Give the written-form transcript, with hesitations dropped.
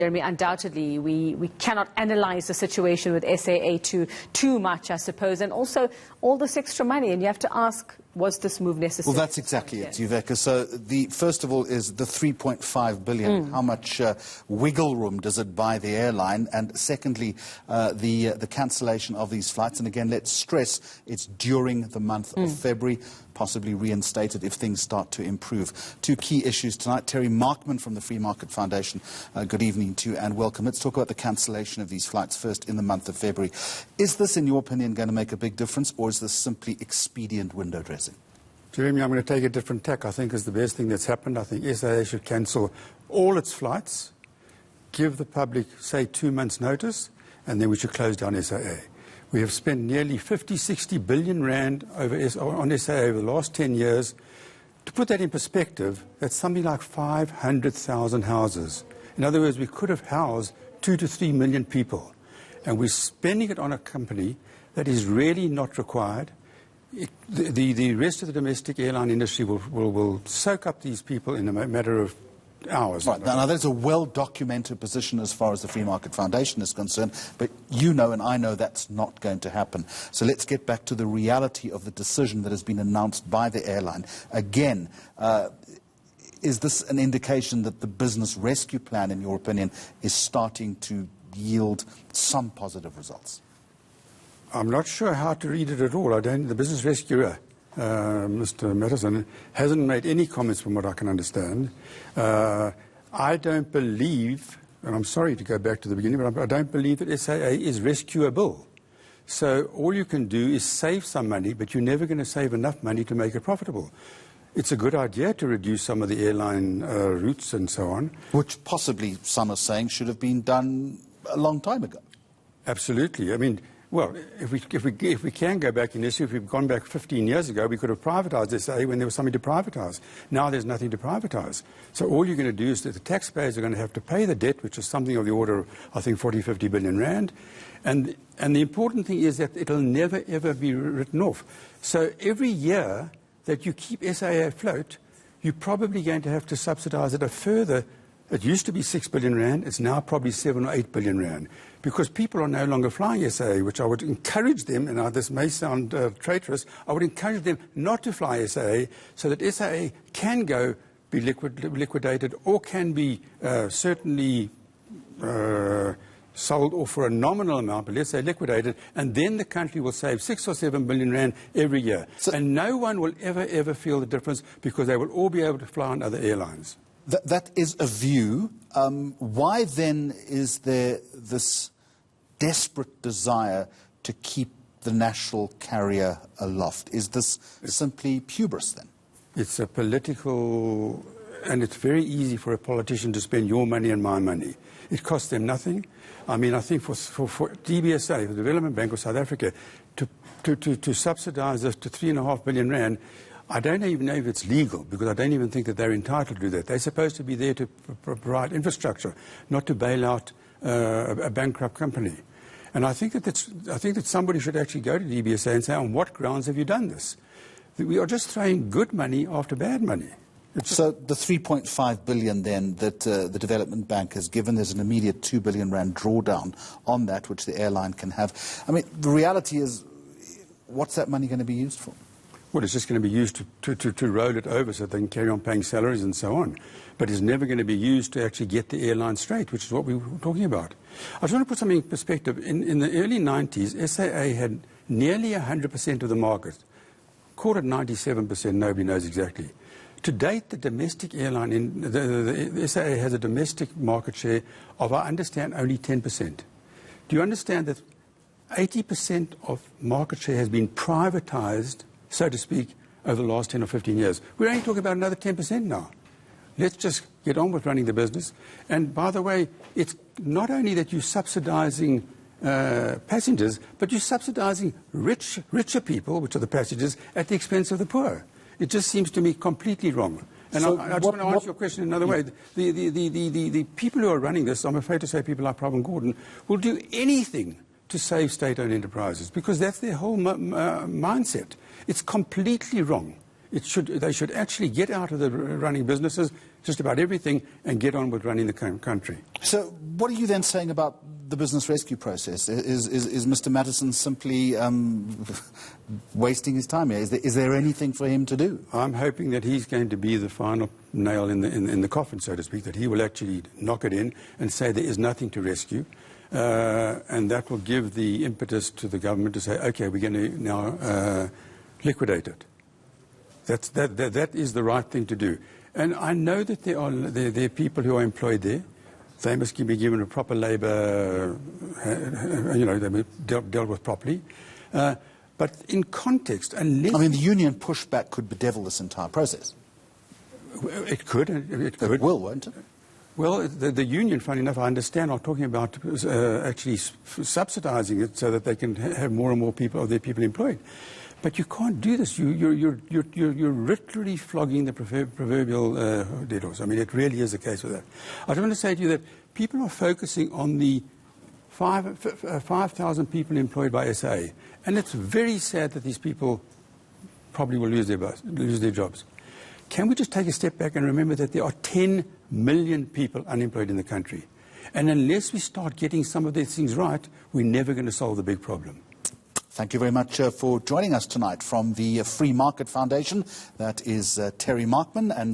Jeremy, undoubtedly, we cannot analyse the situation with SAA too much, I suppose, and also all this extra money, and you have to ask, was this move necessary? Well, that's exactly it, Yuveka. So, first of all, is the 3.5 billion. How much wiggle room does it buy the airline? And secondly, the cancellation of these flights. And again, let's stress it's during the month of February, possibly reinstated if things start to improve. Two key issues tonight. Terry Markman from the Free Market Foundation. Good evening to you and welcome. Let's talk about the cancellation of these flights first in the month of February. Is this, in your opinion, going to make a big difference, or is this simply expedient window dressing? Jeremy, I'm going to take a different tack. I think is the best thing that's happened. I think SAA should cancel all its flights, give the public, say, 2 months' notice, and then we should close down SAA. We have spent nearly 50–60 billion rand on SAA over the last 10 years. To put that in perspective, that's something like 500,000 houses. In other words, we could have housed 2 to 3 million people. And we're spending it on a company that is really not required. The rest of the domestic airline industry will soak up these people in a matter of hours. Right. Now, that's a well-documented position as far as the Free Market Foundation is concerned, but you know and I know that's not going to happen. So let's get back to the reality of the decision that has been announced by the airline. Again, is this an indication that the business rescue plan, in your opinion, is starting to yield some positive results? I'm not sure how to read it at all. The business rescuer, Mr. Mattison, hasn't made any comments from what I can understand. I don't believe, and I'm sorry to go back to the beginning, but I don't believe that SAA is rescuable. So all you can do is save some money, but you're never going to save enough money to make it profitable. It's a good idea to reduce some of the airline routes and so on. Which possibly some are saying should have been done a long time ago. Absolutely. I mean, well, if we can go back in history, if we've gone back 15 years ago, we could have privatised SAA when there was something to privatise. Now there's nothing to privatise. So all you're going to do is that the taxpayers are going to have to pay the debt, which is something of the order of, I think, 40–50 billion rand. And the important thing is that it'll never, ever be written off. So every year that you keep SAA afloat, you're probably going to have to subsidise it a further. It used to be 6 billion rand. It's now probably 7 or 8 billion rand. Because people are no longer flying SAA, which I would encourage them, and this may sound traitorous, I would encourage them not to fly SAA so that SAA can be liquidated or can be certainly sold off for a nominal amount, but let's say liquidated, and then the country will save 6 or 7 billion rand every year. And no one will ever feel the difference because they will all be able to fly on other airlines. That is a view. Why then is there this desperate desire to keep the national carrier aloft? Is this simply hubris then? It's a political, and it's very easy for a politician to spend your money and my money. It costs them nothing. I mean, I think for DBSA, the Development Bank of South Africa, to subsidise this to 3.5 billion rand, I don't even know if it's legal, because I don't even think that they're entitled to do that. They're supposed to be there to provide infrastructure, not to bail out a bankrupt company. And I think that somebody should actually go to DBSA and say, on what grounds have you done this? We are just throwing good money after bad money. So the 3.5 billion then that the Development Bank has given, there's an immediate 2 billion rand drawdown on that, which the airline can have. I mean, the reality is, what's that money going to be used for? Well, it's just going to be used to roll it over so they can carry on paying salaries and so on. But it's never going to be used to actually get the airline straight, which is what we were talking about. I just want to put something in perspective. In the early 90s, SAA had nearly 100% of the market. Call it 97%, nobody knows exactly. To date, the domestic airline, the SAA has a domestic market share of, I understand, only 10%. Do you understand that 80% of market share has been privatised, so to speak, over the last 10 or 15 years? We're only talking about another 10% now. Let's just get on with running the business. And by the way, it's not only that you're subsidising passengers, but you're subsidising richer people, which are the passengers, at the expense of the poor. It just seems to me completely wrong. And so I just want to answer your question another way. The people who are running this, I'm afraid to say people like Prabhu Gordhan, will do anything to save state-owned enterprises, because that's their whole mindset. It's completely wrong. They should actually get out of the running businesses, just about everything and get on with running the country. So what are you then saying about the business rescue process? Is Mr. Mattison simply wasting his time here? Is there anything for him to do? I'm hoping that he's going to be the final nail in the coffin, so to speak, that he will actually knock it in and say there is nothing to rescue. And that will give the impetus to the government to say, okay, we're going to now liquidate it. That is the right thing to do. And I know that there are people who are employed there. They must be given a proper labour, they be dealt with properly. But in context, unless... I mean, the union pushback could bedevil this entire process. It could. It will, won't it? Well, the union, funny enough, I understand, are talking about actually subsidising it so that they can have more and more of their people employed. But you can't do this. You're literally flogging the proverbial dead horse. I mean, it really is the case with that. I just want to say to you that people are focusing on the 5,000 people employed by SAA, and it's very sad that these people probably will lose their jobs. Can we just take a step back and remember that there are 10 million people unemployed in the country? And unless we start getting some of these things right, we're never going to solve the big problem. Thank you very much for joining us tonight from the Free Market Foundation. That is Terry Markman. And